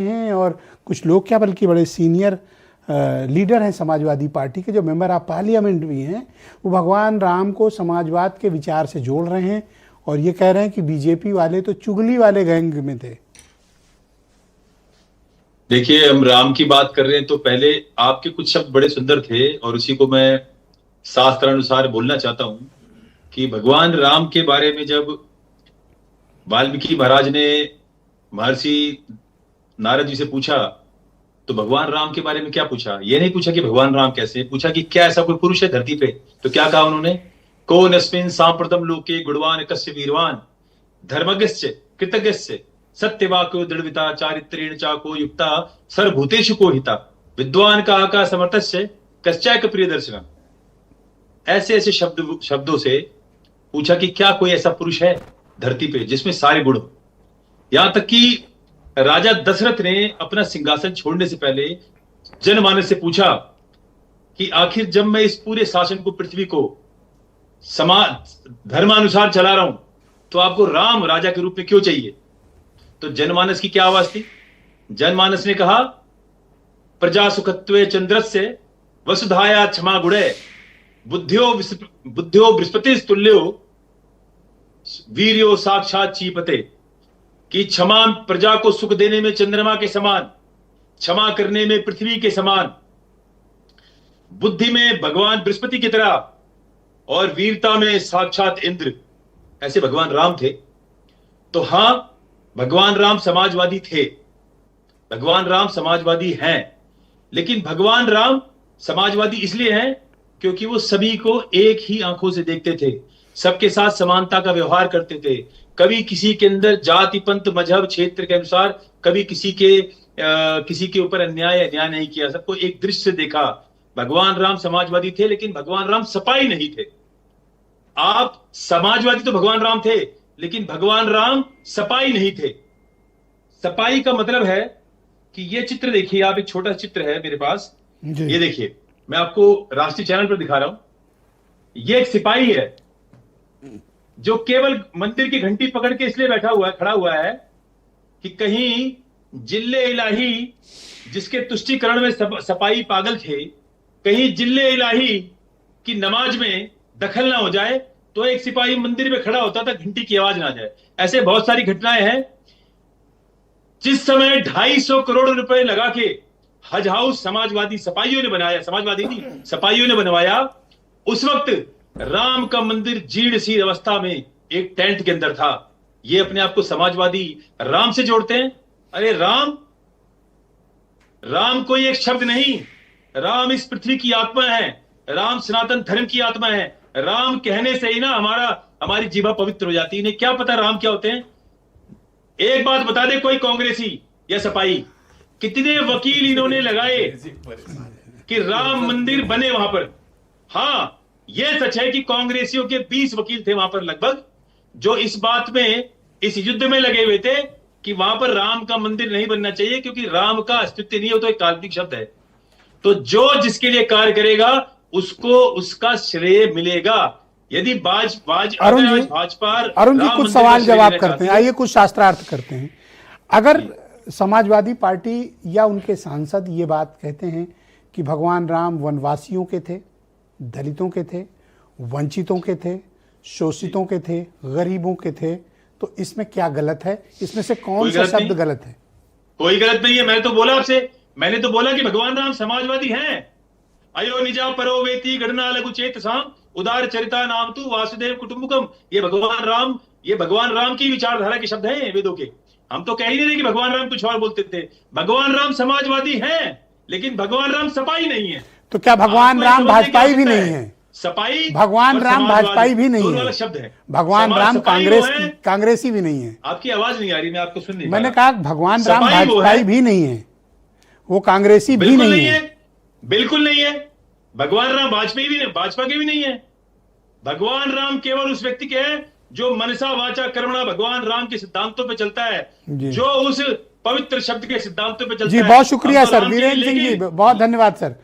हैं और कुछ लोग क्या बल्कि बड़े सीनियर लीडर हैं समाजवादी पार्टी के, जो मेंबर ऑफ पार्लियामेंट भी हैं, वो भगवान राम को समाजवाद के विचार से जोड़ रहे हैं और ये कह रहे हैं कि बीजेपी वाले तो चुगली वाले गैंग में थे। देखिए, हम राम की बात कर रहे हैं तो पहले आपके कुछ शब्द बड़े सुंदर थे और उसी को मैं शास्त्रानुसार बोलना चाहता हूं कि भगवान राम के बारे में जब वाल्मीकि महाराज ने महर्षि नारद जी से पूछा तो भगवान राम के बारे में क्या पूछा? ये नहीं पूछा कि भगवान राम कैसे, पूछा कि क्या ऐसा कोई पुरुष है धरती पे? तो क्या कहा उन्होंने? को नस्मिन सांप्रतम लोके गुणवान कस्य वीरवान धर्मज्ञस्य कृतज्ञस्य सत्यवाक्यो दृढ़विता चारित्रेण चाको युक्ता सर्वभूतेषु को हिता विद्वान का समर्थस्य कश्चायक प्रिय दर्शनम। ऐसे ऐसे शब्दों से पूछा कि क्या कोई ऐसा पुरुष है धरती पे जिसमें सारे गुण हो। यहां तक कि राजा दशरथ ने अपना सिंहासन छोड़ने से पहले जनमानस से पूछा कि आखिर जब मैं इस पूरे शासन को, पृथ्वी को समाज धर्मानुसार चला रहा हूं, तो आपको राम राजा के रूप में क्यों चाहिए? तो जनमानस की क्या आवाज थी? जनमानस ने कहा, प्रजा सुखत्वे चंद्रस्य वसुधाया क्षमा गुणे बुद्धियो बृहस्पति तुल्यो वीर्यो साक्षात चीपते। कि क्षमा प्रजा को सुख देने में चंद्रमा के समान, क्षमा करने में पृथ्वी के समान, बुद्धि में भगवान बृहस्पति की तरह और वीरता में साक्षात इंद्र, ऐसे भगवान राम थे। तो हां, भगवान राम समाजवादी थे, भगवान राम समाजवादी हैं, लेकिन भगवान राम समाजवादी इसलिए हैं क्योंकि वो सभी को एक ही आंखों से देखते थे, सबके साथ समानता का व्यवहार करते थे, कभी किसी के अंदर जाति पंथ मजहब क्षेत्र के अनुसार कभी किसी के ऊपर अन्याय नहीं किया, सबको एक दृष्टि से देखा। भगवान राम समाजवादी थे, लेकिन भगवान राम सपाई नहीं थे। आप समाजवादी तो भगवान राम थे, लेकिन भगवान राम सपाई नहीं थे। सपाई का मतलब है कि ये चित्र देखिए आप, एक छोटा चित्र है मेरे पास, ये देखिए, मैं आपको राष्ट्रीय चैनल पर दिखा रहा हूं। ये एक सिपाही है जो केवल मंदिर की घंटी पकड़ के इसलिए खड़ा हुआ है कि कहीं जिल्ले इलाही, जिसके तुष्टीकरण में सपाई पागल थे, कहीं जिल्ले इलाही की नमाज में दखल ना हो जाए, तो एक सिपाही मंदिर में खड़ा होता था, घंटी की आवाज ना जाए। ऐसे बहुत सारी घटनाएं हैं। जिस समय 250 करोड़ रुपए लगा के हज हाउस समाजवादी सपाइयों ने बनाया, समाजवादी नहीं, सपाइयों ने बनवाया, उस वक्त राम का मंदिर जीर्ण सी अवस्था में एक टेंट के अंदर था। ये अपने आप को समाजवादी राम से जोड़ते हैं। अरे राम कोई एक शब्द नहीं, राम इस पृथ्वी की आत्मा है, राम सनातन धर्म की आत्मा है। राम कहने से ही ना हमारी जीवा पवित्र हो जाती है। इन्हें क्या पता राम क्या होते हैं? एक बात बता दे कोई कांग्रेसी या सपाई, कितने वकील इन्होंने लगाए कि राम मंदिर बने वहां पर। हाँ, यह सच है कि कांग्रेसियों के 20 वकील थे वहां पर लगभग, जो इस बात में, इस युद्ध में लगे हुए थे कि वहां पर राम का मंदिर नहीं बनना चाहिए, क्योंकि राम का अस्तित्व नहीं हो, तो एक काल्पनिक शब्द है। तो जो जिसके लिए कार्य करेगा उसको उसका श्रेय मिलेगा। यदि भाजपा अरुण जी कुछ सवाल जवाब करते हैं, आइए कुछ शास्त्रार्थ करते हैं। अगर समाजवादी पार्टी या उनके सांसद ये बात कहते हैं कि भगवान राम वनवासियों के थे, दलितों के थे, वंचितों के थे, शोषितों के थे, गरीबों के थे, तो इसमें क्या गलत है? इसमें से कौन सा शब्द गलत है? कोई गलत नहीं है। मैंने तो बोला कि भगवान राम समाजवादी हैं। अयो निजा परो वेती गणना लघु चेत साम उदार चरिता नाम तू वासुदेव कुटुंबकम। ये भगवान राम की विचारधारा के शब्द हैं वेदों के। हम तो कह ही नहीं रहे कि भगवान राम कुछ और बोलते थे। भगवान राम समाजवादी हैं, लेकिन भगवान राम सपाई नहीं है। तो क्या भगवान राम भाजपाई भी नहीं है? सपाई, भगवान राम भाजपाई भी नहीं है, शब्द है। भगवान राम कांग्रेसी भी नहीं है। आपकी आवाज नहीं आ रही, मैं आपको सुन नहीं। मैंने कहा भगवान राम भाजपाई भी नहीं है, वो कांग्रेसी भी नहीं है। बिल्कुल नहीं है। भगवान राम भाजपा के भी नहीं है। भगवान राम केवल उस व्यक्ति के हैं जो मनसा वाचा कर्मणा भगवान राम के सिद्धांतों पे चलता है, जो उस पवित्र शब्द के सिद्धांतों पे चलता है। जी बहुत शुक्रिया सर, वीरेंद्र सिंह जी बहुत धन्यवाद सर।